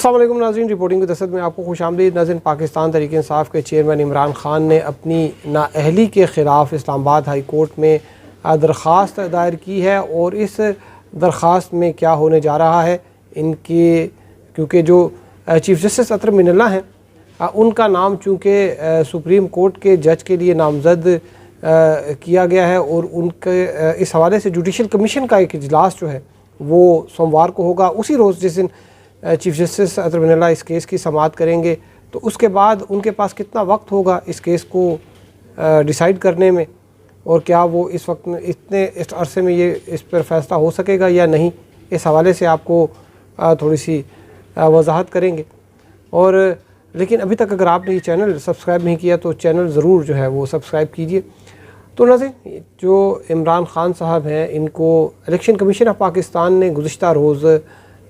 अस्सलाम वालेकुम नाज़रीन, रिपोर्टिंग विद असद में आपको खुशामदीद। नाज़रीन, पाकिस्तान तहरीक इंसाफ के चेयरमैन इमरान खान ने अपनी नाअहली के ख़िलाफ़ इस्लामाबाद हाई कोर्ट में दरख्वास्त दायर की है और इस दरख्वास्त में क्या होने जा रहा है इनकी, क्योंकि जो चीफ़ जस्टिस अतर मिनल्ला हैं उनका नाम चूँकि सुप्रीम कोर्ट के जज के लिए नामज़द किया गया है और उनके इस हवाले से जुडिशल कमीशन का एक इजलास जो है वो सोमवार को होगा। उसी रोज़ जिस दिन चीफ़ जस्टिस अतर मिनल्ला इस केस की समाअत करेंगे तो उसके बाद उनके पास कितना वक्त होगा इस केस को डिसाइड करने में, और क्या वो इस वक्त में इस अरसे में ये इस पर फैसला हो सकेगा या नहीं, इस हवाले से आपको थोड़ी सी वजाहत करेंगे। और लेकिन अभी तक अगर आपने ये चैनल सब्सक्राइब नहीं किया तो चैनल ज़रूर जो है वो सब्सक्राइब कीजिए। तो नाज़रीन, जो इमरान खान साहब हैं इनको इलेक्शन कमीशन ऑफ पाकिस्तान ने गुज़िश्ता रोज़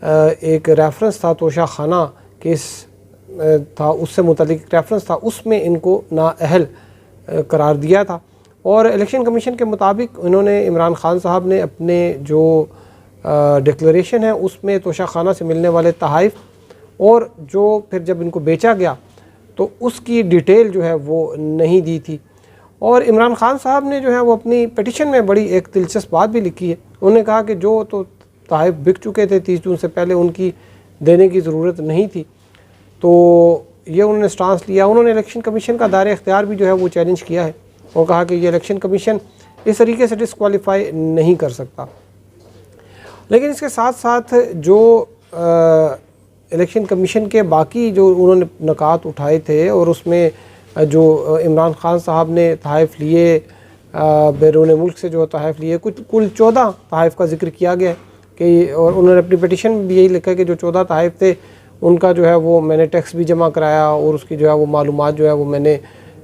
एक रेफरेंस था, तोशा खाना केस था, उससे मुतल्लिक रेफरेंस था, उसमें इनको नाअहल करार दिया था। और इलेक्शन कमीशन के मुताबिक इन्होंने इमरान खान साहब ने अपने जो डिक्लेरेशन है उसमें तोशा खाना से मिलने वाले तहाइफ और जो फिर जब इनको बेचा गया तो उसकी डिटेल जो है वो नहीं दी थी। और इमरान खान साहब ने जो है वो अपनी पिटिशन में बड़ी एक दिलचस्प बात भी लिखी है। उन्होंने कहा कि जो तो तहाइफ बिक चुके थे 30 जून से पहले, उनकी देने की ज़रूरत नहीं थी, तो ये उन्होंने स्टांस लिया। उन्होंने इलेक्शन कमीशन का दायरे इख्तियार भी जो है वो चैलेंज किया है और कहा कि ये इलेक्शन कमीशन इस तरीके से डिस्क्वालीफाई नहीं कर सकता। लेकिन इसके साथ साथ जो इलेक्शन कमीशन के बाकी जो उन्होंने नकात उठाए थे और उसमें जो इमरान खान साहब ने तहाइफ लिए, बैरून मुल्क से जो तहाइफ लिए, कुल 14 तहाइफ का जिक्र किया गया है कि, और उन्होंने अपनी पिटिशन में भी यही लिखा कि जो 14 तहाइफ थे उनका जो है वो मैंने टैक्स भी जमा कराया और उसकी जो है वो मालूमात जो है वो मैंने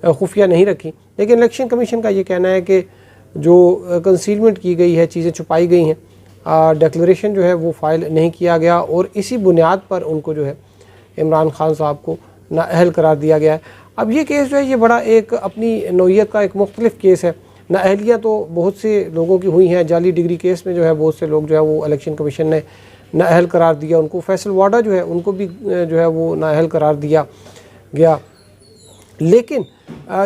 खुफिया नहीं रखी। लेकिन इलेक्शन कमीशन का ये कहना है कि जो कंसीलमेंट की गई है, चीज़ें छुपाई गई हैं, डिक्लेरेशन जो है वो फ़ाइल नहीं किया गया और इसी बुनियाद पर उनको जो है इमरान खान साहब को नाअहल करार दिया गया है। अब ये केस जो है ये बड़ा एक अपनी नौइयत का एक मुख्तलिफ केस है। नाअहलियाँ तो बहुत से लोगों की हुई हैं, जाली डिग्री केस में जो है बहुत से लोग जो है वो इलेक्शन कमीशन ने नाअहल करार दिया, उनको फैसल वाडा जो है उनको भी जो है वो नाअहल करार दिया गया। लेकिन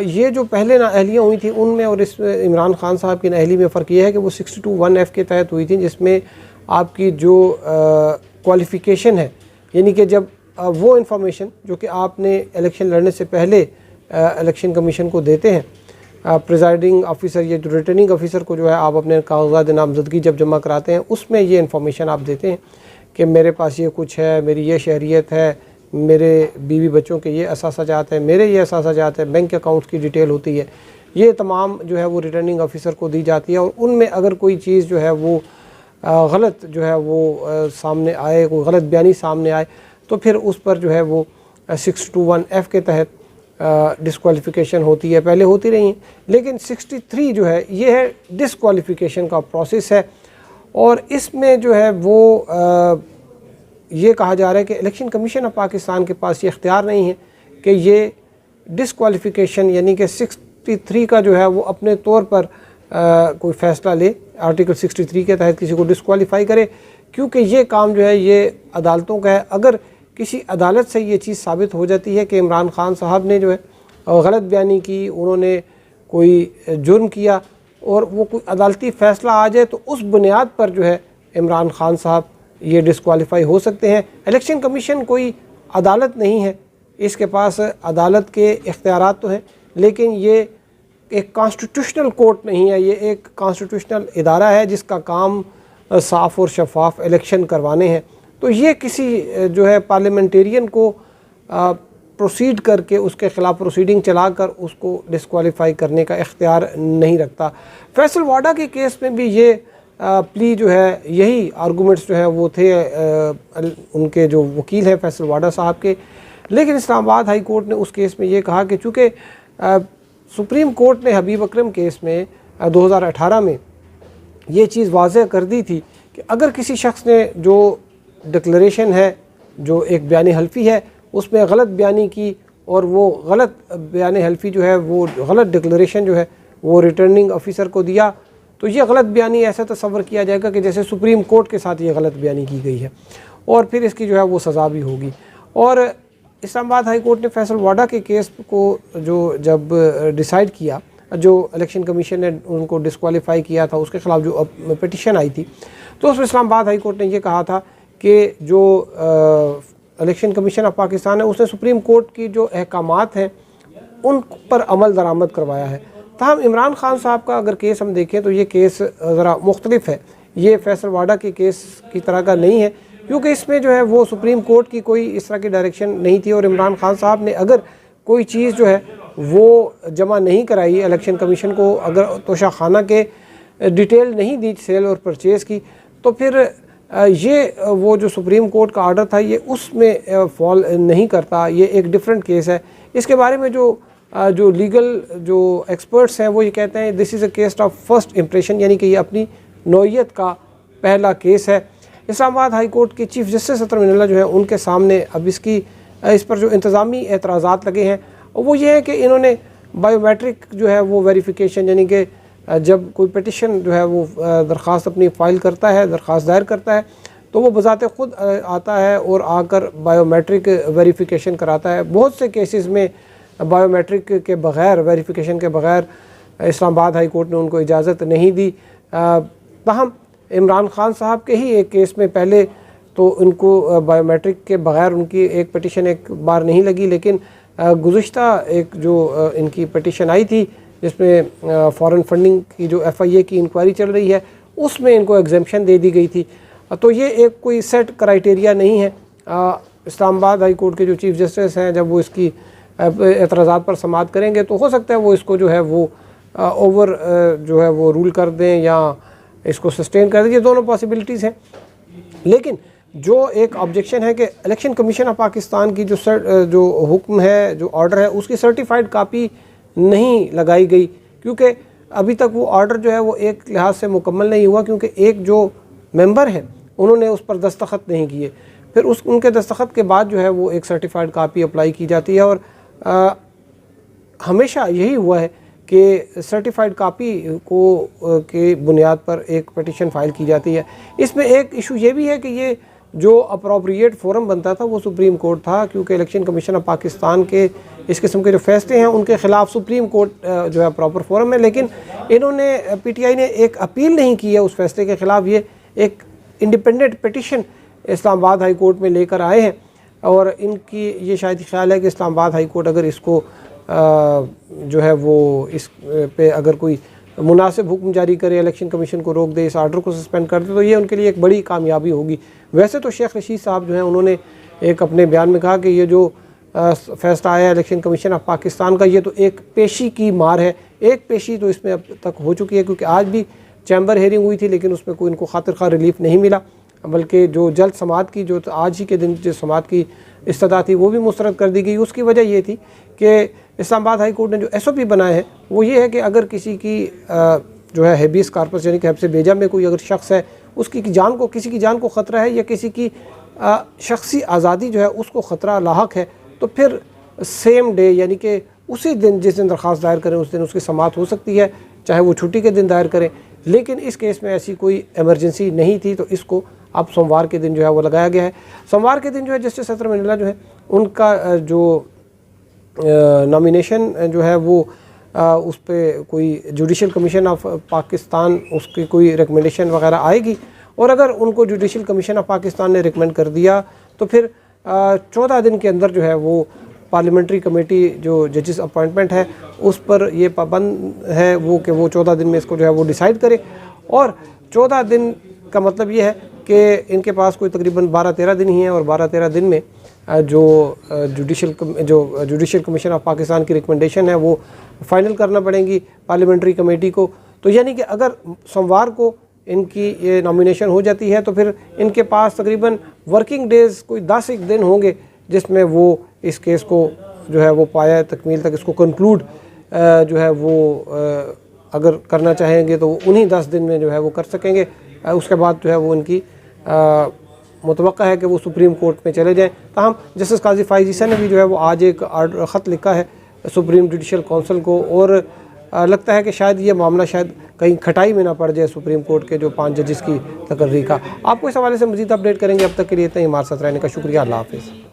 ये जो पहले नाअहलियाँ हुई थी उनमें और इस इमरान खान साहब की नाअहली में फ़र्क ये है कि वो 62(1)(f) के तहत हुई थी, जिसमें आपकी जो क्वालिफ़िकेशन है, यानी कि जब वो इन्फॉर्मेशन जो कि आपने इलेक्शन लड़ने से पहले इलेक्शन कमीशन को देते हैं, प्रिजाइडिंग ऑफिसर या जो रिटर्निंग ऑफिसर को जो है आप अपने कागजात नामजदगी जब जमा कराते हैं उसमें ये इन्फॉर्मेशन आप देते हैं कि मेरे पास ये कुछ है, मेरी ये शहरियत है, मेरे बीवी बच्चों के ये असासाजात है, मेरे ये असासाजात है, बैंक अकाउंट्स की डिटेल होती है, ये तमाम जो है वो रिटर्निंग ऑफिसर को दी जाती है। और उनमें अगर कोई चीज़ जो है वो गलत जो है वो सामने आए, कोई गलत बयानी सामने आए तो फिर उस पर जो है वो 621(f) के तहत डिस्क्वालिफ़िकेशन होती है, पहले होती रही हैं। लेकिन 63 जो है ये है डिस्क्वालिफ़िकेशन का प्रोसेस है और इसमें जो है वो ये कहा जा रहा है कि इलेक्शन कमीशन ऑफ पाकिस्तान के पास ये इख्तियार नहीं है कि ये डिस्क्वालिफ़िकेशन यानी कि 63 का जो है वो अपने तौर पर कोई फ़ैसला ले, आर्टिकल 63 के तहत किसी को डिस्क्वालीफाई करे, क्योंकि ये काम जो है ये अदालतों का है। अगर किसी अदालत से ये चीज़ साबित हो जाती है कि इमरान खान साहब ने जो है गलत बयानी की, उन्होंने कोई जुर्म किया और वो कोई अदालती फ़ैसला आ जाए तो उस बुनियाद पर जो है इमरान खान साहब ये डिस्क्वालीफाई हो सकते हैं। इलेक्शन कमीशन कोई अदालत नहीं है, इसके पास अदालत के इख्तियारात तो हैं लेकिन ये एक कॉन्स्टिट्यूशनल कोर्ट नहीं है, ये एक कॉन्स्टिट्यूशनल इदारा है जिसका काम साफ़ और शफाफ इलेक्शन करवाने हैं। तो ये किसी जो है पार्लियामेंटेरियन को प्रोसीड करके उसके ख़िलाफ़ प्रोसीडिंग चलाकर उसको डिस्क्वालीफाई करने का इख्तियार नहीं रखता। फैसल वाडा के केस में भी ये प्ली जो है, यही आर्गूमेंट्स जो है वो थे उनके जो वकील हैं फैसल वाडा साहब के। लेकिन इस्लामाबाद हाई कोर्ट ने उस केस में ये कहा कि चूँकि सुप्रीम कोर्ट ने हबीब अकरम केस में 2018 में ये चीज़ वाज़ह कर दी थी कि अगर किसी शख्स ने जो डिक्लेरेशन है, जो एक बयान हल्फी है, उसमें गलत बयानी की और वो गलत बयान हल्फी जो है वो गलत डिक्लेरेशन जो है वो रिटर्निंग ऑफिसर को दिया, तो ये गलत बयानी ऐसा तस्वर किया जाएगा कि जैसे सुप्रीम कोर्ट के साथ ये गलत बयानी की गई है और फिर इसकी जो है वो सज़ा भी होगी। और इस्लामाबाद हाई कोर्ट ने फैसल वाडा के केस को जो जब डिसाइड किया, जो इलेक्शन कमीशन ने उनको डिस्क्वालीफाई किया था, उसके ख़िलाफ़ जो पिटिशन आई थी, तो उसमें इस्लामाबाद हाई कोर्ट ने ये कहा था कि जो इलेक्शन कमीशन ऑफ पाकिस्तान है उसने सुप्रीम कोर्ट की जो अहकामात हैं उन पर अमल दरामद करवाया है। ताहम इमरान खान साहब का अगर केस हम देखें तो ये केस ज़रा मुख्तलिफ है, ये फैसल वाडा के केस की तरह का नहीं है, क्योंकि इसमें जो है वो सुप्रीम कोर्ट की कोई इस तरह की डायरेक्शन नहीं थी और इमरान खान साहब ने अगर कोई चीज़ जो है वो जमा नहीं कराई इलेक्शन कमीशन को, अगर तोशाखाना के डिटेल नहीं दी सेल और परचेज़ की, तो फिर ये वो जो सुप्रीम कोर्ट का आर्डर था ये उसमें फॉल नहीं करता। ये एक डिफरेंट केस है। इसके बारे में जो लीगल जो एक्सपर्ट्स हैं वो ये कहते हैं this is a case of first impression, यानी कि ये अपनी नौइयत का पहला केस है। इस्लामाबाद हाई कोर्ट के चीफ जस्टिस अतर मिनल्ला जो है उनके सामने अब इस पर जो इंतज़ामी एतराज़ात लगे हैं वो ये है कि इन्होंने बायोमेट्रिक जो है वो वेरिफिकेशन, यानी कि जब कोई पिटिशन जो है वो दरख्वास्त अपनी फ़ाइल करता है, दरख्वास्त दायर करता है, तो वो बज़ाते ख़ुद आता है और आकर बायोमेट्रिक वेरिफिकेशन कराता है। बहुत से केसेस में बायोमेट्रिक के बग़ैर, वेरिफिकेशन के बग़ैर इस्लामाबाद हाई कोर्ट ने उनको इजाज़त नहीं दी। ताहम इमरान खान साहब के ही एक केस में पहले तो उनको बायोमेट्रिक के बग़ैर उनकी एक पिटिशन एक बार नहीं लगी, लेकिन गुज़िश्ता एक जो इनकी पिटिशन आई थी जिसमें फ़ॉरेन फंडिंग की जो FIA की इंक्वायरी चल रही है उसमें इनको एग्जेम्पशन दे दी गई थी। तो ये एक कोई सेट क्राइटेरिया नहीं है। इस्लामाबाद हाई कोर्ट के जो चीफ जस्टिस हैं जब वो इसकी एतराज़ात पर समाअत करेंगे तो हो सकता है वो इसको जो है वो ओवर जो है वो रूल कर दें या इसको सस्टेन कर दें। ये दोनों पॉसिबिलिटीज़ हैं, लेकिन जो एक ऑब्जेक्शन है कि इलेक्शन कमीशन ऑफ पाकिस्तान की जो हुक्म है, जो ऑर्डर है, उसकी सर्टिफाइड कापी नहीं लगाई गई, क्योंकि अभी तक वो ऑर्डर जो है वो एक लिहाज से मुकम्मल नहीं हुआ, क्योंकि एक जो मेंबर है उन्होंने उस पर दस्तखत नहीं किए। फिर उनके दस्तखत के बाद जो है वो एक सर्टिफाइड कापी अप्लाई की जाती है और हमेशा यही हुआ है कि सर्टिफाइड कापी के बुनियाद पर एक पिटिशन फ़ाइल की जाती है। इसमें एक इशू ये भी है कि ये जो अप्रोप्रिएट फोरम बनता था वो सुप्रीम कोर्ट था, क्योंकि इलेक्शन कमीशन ऑफ पाकिस्तान के इस किस्म के जो फैसले हैं उनके ख़िलाफ़ सुप्रीम कोर्ट जो है प्रॉपर फोरम है, लेकिन इन्होंने PTI ने एक अपील नहीं की है उस फैसले के ख़िलाफ़। ये एक independent petition Islamabad high court में लेकर आए हैं और इनकी ये शायद ख्याल है कि इस्लामाबाद हाई कोर्ट अगर इसको जो है वो इस पे अगर कोई मुनासिब हुक्म जारी करे, इलेक्शन कमीशन को रोक दे, इस आर्डर को सस्पेंड कर दे, तो ये उनके लिए एक बड़ी कामयाबी होगी। वैसे तो शेख रशीद साहब जो हैं उन्होंने एक अपने बयान में कहा कि ये जो फैसला आया इलेक्शन कमीशन ऑफ पाकिस्तान का, ये तो एक पेशी की मार है। एक पेशी तो इसमें अब तक हो चुकी है, क्योंकि आज भी चैम्बर हेयरिंग हुई थी लेकिन उसमें कोई इनको खातिर खा रिलीफ नहीं मिला, बल्कि जो जल्द समाअत की जो आज ही के दिन जो समाअत की इस्तदा थी वो भी मुस्तरद कर दी गई। उसकी वजह ये थी कि इस्लामाबाद हाई कोर्ट ने जो SOP बनाए हैं वो ये है कि अगर किसी की जो है हेबियस कार्पस यानी कि हब्से बेजा में कोई अगर शख्स है, उसकी जान को, किसी की जान को ख़तरा है या किसी की शख्सी आज़ादी जो है उसको ख़तरा लाहक है, तो फिर सेम डे यानी कि उसी दिन जिस दिन दरख्वास्त दायर करें उस दिन उसकी समाअत हो सकती है, चाहे वो छुट्टी के दिन दायर करें। लेकिन इस केस में ऐसी कोई एमरजेंसी नहीं थी, तो इसको अब सोमवार के दिन जो है वो लगाया गया है। सोमवार के दिन जो है जस्टिस अतर मिनल्ला जो है उनका जो नॉमिनेशन जो है वो उस पर कोई जुडिशल कमीशन ऑफ पाकिस्तान उसकी कोई रिकमेंडेशन वगैरह आएगी, और अगर उनको जुडिशल कमीशन ऑफ पाकिस्तान ने रिकमेंड कर दिया तो फिर 14 दिन के अंदर जो है वो पार्लियामेंट्री कमेटी जो जजेस अपॉइंटमेंट है उस पर ये पाबंद है वो कि वो 14 दिन में इसको जो है वो डिसाइड करे। और 14 दिन का मतलब ये है कि इनके पास कोई तकरीबन 12-13 दिन ही है, और 12-13 दिन में जो जुडिशल कमीशन ऑफ पाकिस्तान की रिकमेंडेशन है वो फाइनल करना पड़ेगी पार्लियामेंट्री कमेटी को। तो यानी कि अगर सोमवार को इनकी ये नॉमिनेशन हो जाती है तो फिर इनके पास तकरीबन वर्किंग डेज़ कोई 10 दिन होंगे जिसमें वो इस केस को जो है वो पाया तकमील तक इसको कंक्लूड जो है वो अगर करना चाहेंगे तो उन्हीं 10 दिन में जो है वो कर सकेंगे। उसके बाद जो है वो इनकी मुतवक्का है कि वो सुप्रीम कोर्ट में चले जाएं। ताहम जस्टिस काजी फ़ाइज़ ईसा ने भी जो है वो आज एक ख़त लिखा है सुप्रीम जुडिशल काउंसिल को, और लगता है कि शायद ये मामला शायद कहीं खटाई में ना पड़ जाए सुप्रीम कोर्ट के जो 5 जजेस की तकर्री का। आपको इस हवाले से मज़ीद अपडेट करेंगे। अब तक के लिए इतना ही, हमारे साथ रहने का शुक्रिया। अल्लाह हाफ़िज़।